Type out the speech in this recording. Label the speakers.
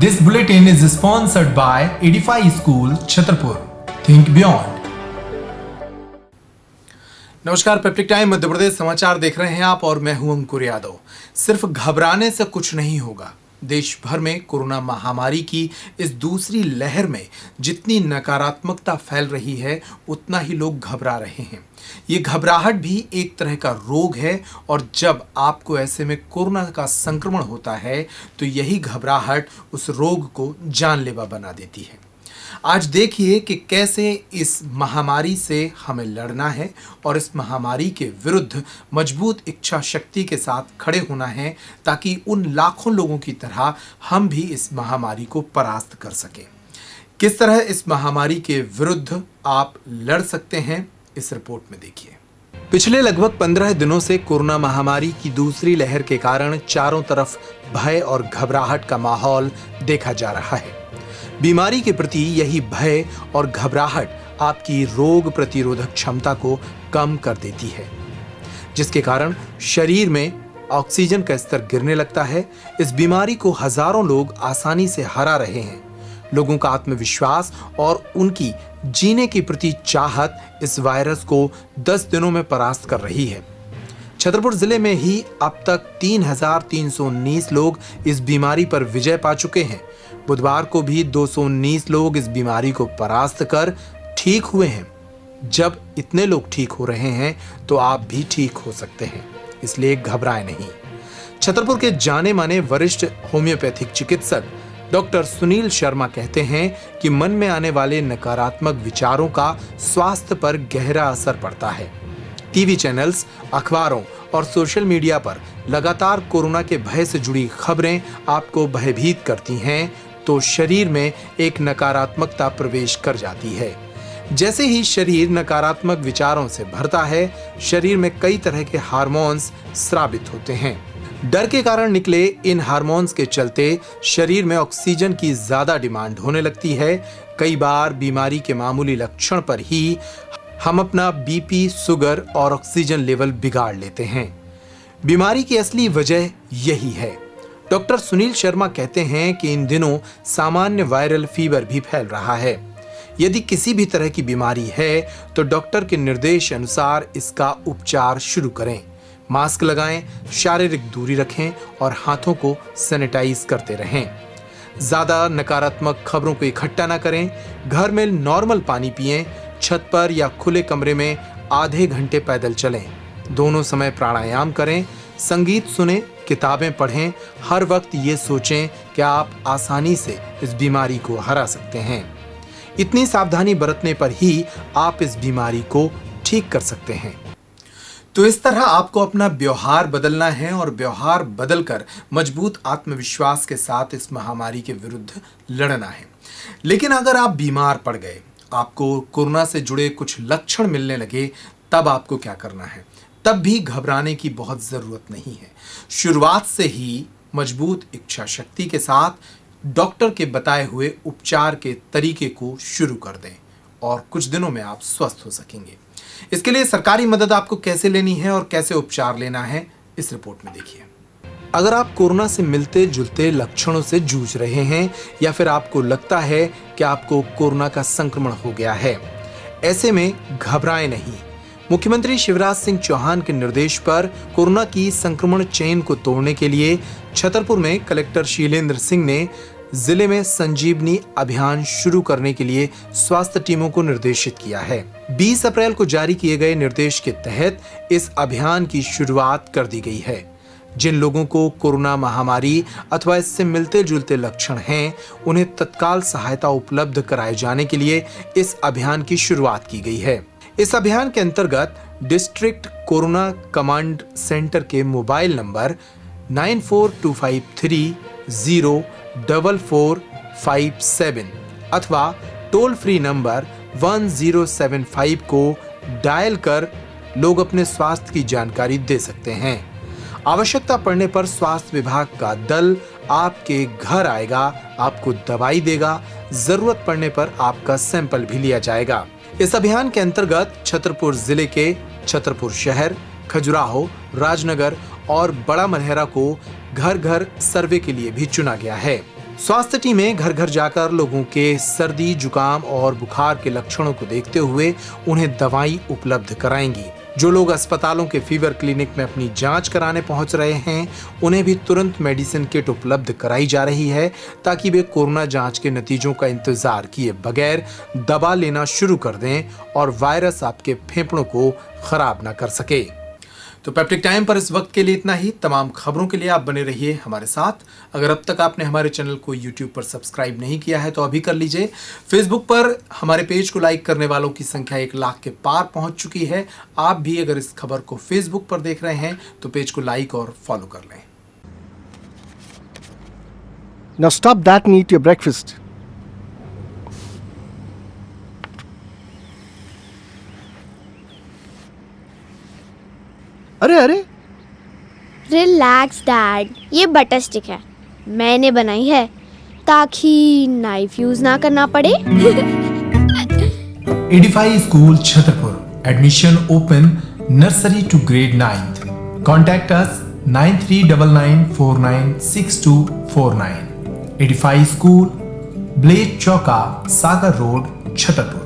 Speaker 1: This bulletin is sponsored by Edify School, Chhatarpur. Think beyond. नमस्कार, peptic time Madhya Pradesh समाचार देख रहे हैं आप और मैं हूं अंकुर यादव। सिर्फ घबराने से कुछ नहीं होगा। देश भर में कोरोना महामारी की इस दूसरी लहर में जितनी नकारात्मकता फैल रही है उतना ही लोग घबरा रहे हैं। ये घबराहट भी एक तरह का रोग है और जब आपको ऐसे में कोरोना का संक्रमण होता है तो यही घबराहट उस रोग को जानलेवा बना देती है। आज देखिए कि कैसे इस महामारी से हमें लड़ना है और इस महामारी के विरुद्ध मजबूत इच्छा शक्ति के साथ खड़े होना है ताकि उन लाखों लोगों की तरह हम भी इस महामारी को परास्त कर सकें। किस तरह इस महामारी के विरुद्ध आप लड़ सकते हैं, इस रिपोर्ट में देखिए। पिछले लगभग 15 दिनों से कोरोना महामारी की दूसरी लहर के कारण चारों तरफ भय और घबराहट का माहौल देखा जा रहा है। बीमारी के प्रति यही भय और घबराहट आपकी रोग प्रतिरोधक क्षमता को कम कर देती है, जिसके कारण शरीर में ऑक्सीजन का स्तर गिरने लगता है। इस बीमारी को हजारों लोग आसानी से हरा रहे हैं। लोगों का आत्मविश्वास और उनकी जीने के प्रति चाहत इस वायरस को 10 दिनों में परास्त कर रही है। छतरपुर जिले में ही अब तक 3,319 लोग इस बीमारी पर विजय पा चुके हैं। बुधवार को भी 219 लोग इस बीमारी को परास्त कर ठीक हुए हैं। जब इतने लोग ठीक हो रहे हैं तो आप भी ठीक हो सकते हैं, इसलिए घबराएं नहीं। छतरपुर के जाने माने वरिष्ठ होम्योपैथिक चिकित्सक डॉक्टर सुनील शर्मा कहते हैं कि मन में आने वाले नकारात्मक विचारों का स्वास्थ्य पर गहरा असर पड़ता है। टीवी चैनल्स, अखबारों और सोशल मीडिया पर लगातार कोरोना के भय से जुड़ी खबरें आपको भयभीत करती हैं तो शरीर में एक नकारात्मकता प्रवेश कर जाती है। जैसे ही शरीर नकारात्मक विचारों से भरता है, शरीर में कई तरह के हार्मोन्स स्रावित होते हैं। डर के कारण निकले इन हार्मोन्स के चलते शरीर में ऑक्सीजन की ज्यादा डिमांड होने लगती है। कई बार बीमारी के मामूली लक्षण पर ही हम अपना बीपी, शुगर और ऑक्सीजन लेवल बिगाड़ लेते हैं। बीमारी की असली वजह यही है। डॉक्टर सुनील शर्मा कहते हैं कि इन दिनों सामान्य वायरल फीवर भी फैल रहा है। यदि किसी भी तरह की बीमारी है तो डॉक्टर के निर्देश अनुसार इसका उपचार शुरू करें। मास्क लगाएं, शारीरिक दूरी रखें और हाथों को सैनिटाइज करते रहें। ज्यादा नकारात्मक खबरों को इकट्ठा ना करें। घर में नॉर्मल पानी पिएं। छत पर या खुले कमरे में आधे घंटे पैदल चलें। दोनों समय प्राणायाम करें। संगीत सुनें, किताबें पढ़ें। हर वक्त ये सोचें कि आप आसानी से इस बीमारी को हरा सकते हैं। इतनी सावधानी बरतने पर ही आप इस बीमारी को ठीक कर सकते हैं। तो इस तरह आपको अपना व्यवहार बदलना है और व्यवहार बदलकर मजबूत आत्मविश्वास के साथ इस महामारी के विरुद्ध लड़ना है। लेकिन अगर आप बीमार पड़ गए, आपको कोरोना से जुड़े कुछ लक्षण मिलने लगे, तब आपको क्या करना है? तब भी घबराने की बहुत जरूरत नहीं है। शुरुआत से ही मजबूत इच्छा शक्ति के साथ डॉक्टर के बताए हुए उपचार के तरीके को शुरू कर दें और कुछ दिनों में आप स्वस्थ हो सकेंगे। इसके लिए सरकारी मदद आपको कैसे लेनी है और कैसे उपचार लेना है, इस रिपोर्ट में देखिए। अगर आप कोरोना से मिलते जुलते लक्षणों से जूझ रहे हैं या फिर आपको लगता है कि आपको कोरोना का संक्रमण हो गया है, ऐसे में घबराएं नहीं। मुख्यमंत्री शिवराज सिंह चौहान के निर्देश पर कोरोना की संक्रमण चेन को तोड़ने के लिए छतरपुर में कलेक्टर शीलेंद्र सिंह ने जिले में संजीवनी अभियान शुरू करने के लिए स्वास्थ्य टीमों को निर्देशित किया है। 20 अप्रैल को जारी किए गए निर्देश के तहत इस अभियान की शुरुआत कर दी गई है। जिन लोगों को कोरोना महामारी अथवा इससे मिलते जुलते लक्षण हैं, उन्हें तत्काल सहायता उपलब्ध कराए जाने के लिए इस अभियान की शुरुआत की गई है। इस अभियान के अंतर्गत डिस्ट्रिक्ट कोरोना कमांड सेंटर के मोबाइल नंबर 9425304457 अथवा टोल फ्री नंबर 1075 को डायल कर लोग अपने स्वास्थ्य की जानकारी दे सकते हैं। आवश्यकता पड़ने पर स्वास्थ्य विभाग का दल आपके घर आएगा, आपको दवाई देगा। जरूरत पड़ने पर आपका सैंपल भी लिया जाएगा। इस अभियान के अंतर्गत छतरपुर जिले के छतरपुर शहर, खजुराहो, राजनगर और बड़ा मलहरा को घर घर सर्वे के लिए भी चुना गया है। स्वास्थ्य टीमें घर घर जाकर लोगों के सर्दी, जुकाम और बुखार के लक्षणों को देखते हुए उन्हें दवाई उपलब्ध कराएंगी। जो लोग अस्पतालों के फीवर क्लिनिक में अपनी जांच कराने पहुंच रहे हैं, उन्हें भी तुरंत मेडिसिन किट उपलब्ध कराई जा रही है ताकि वे कोरोना जांच के नतीजों का इंतजार किए बगैर दवा लेना शुरू कर दें और वायरस आपके फेफड़ों को खराब ना कर सके। तो पेप्टिक टाइम पर इस वक्त के लिए इतना ही। तमाम खबरों के लिए आप बने रहिए हमारे साथ। अगर अब तक आपने हमारे चैनल को YouTube पर सब्सक्राइब नहीं किया है तो अभी कर लीजिए। फेसबुक पर हमारे पेज को लाइक करने वालों की संख्या 1 लाख के पार पहुंच चुकी है। आप भी अगर इस खबर को फेसबुक पर देख रहे हैं तो पेज को लाइक और फॉलो कर लें।
Speaker 2: Now stop that and eat your breakfast. अरे अरे
Speaker 3: रिलैक्स डैड, ये बटर स्टिक है, मैंने बनाई है ताकि नाइफ यूज ना करना पड़े।
Speaker 1: Edify school Chhatarpur, admission open, nursery to grade 9th। Contact us 9399496249। Edify school, ब्लेड चौका, सागर रोड, छतरपुर।